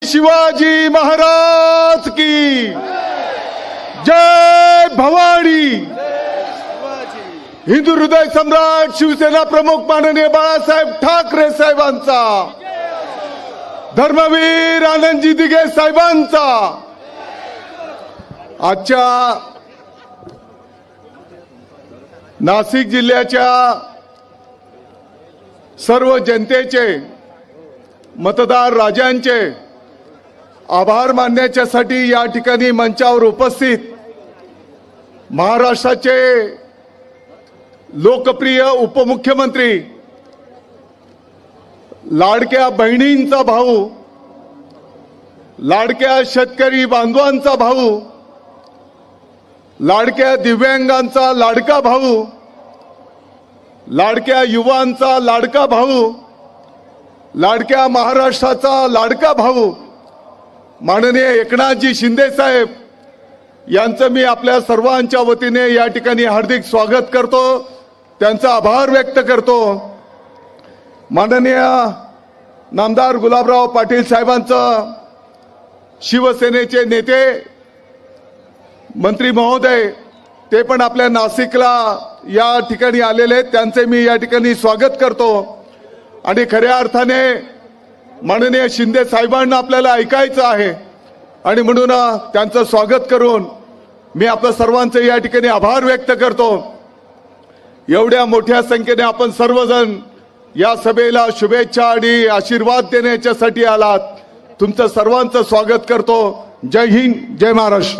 शिवाजी महाराज की जय भवानी। हिंदू हृदय सम्राट शिवसेना प्रमुख माननीय बाळासाहेब ठाकरे साहेबांचा, धर्मवीर आनंदजी दिघे साहेबांचा, आजच्या नाशिक जिल्ह्याच्या सर्व जनतेचे, मतदार राजांचे आभार मानण्यासाठी या ठिकाणी मंचावर उपस्थित महाराष्ट्राचे लोकप्रिय उपमुख्यमंत्री, लाडक्या बहिणींचा भाऊ, लाडक्या शेतकरी बांधवांचा भाऊ, लाडक्या दिव्यांगांचा लाडका भाऊ, लाडक्या युवांचा लाडका भाऊ, लाडक्या महाराष्ट्राचा लाडका भाऊ माननीय एकनाथजी शिंदे साहेब यांचं मी आपल्या सर्वांच्या वतीने या ठिकाणी हार्दिक स्वागत करतो, त्यांचा आभार व्यक्त करतो। माननीय नामदार गुलाबराव पाटील साहेबांचं, शिवसेनेचे नेते मंत्री महोदय ते पण आपल्या नाशिकला या ठिकाणी आलेले आहेत, त्यांचे मी या ठिकाणी स्वागत करतो। आणि खऱ्या अर्थाने माननीय शिंदे साहेबांना आपल्याला ऐकायचं आहे आणि म्हणून त्यांचं स्वागत करून मी आपल्या सर्वांचे या ठिकाणी आभार व्यक्त करतो। एवढ्या मोठ्या संख्येने आपण सर्वजण या सभेला शुभेच्छा आणि आशीर्वाद देण्यासाठी आलात, तुमचं सर्वांचं स्वागत करतो। जय हिंद, जय महाराष्ट्र।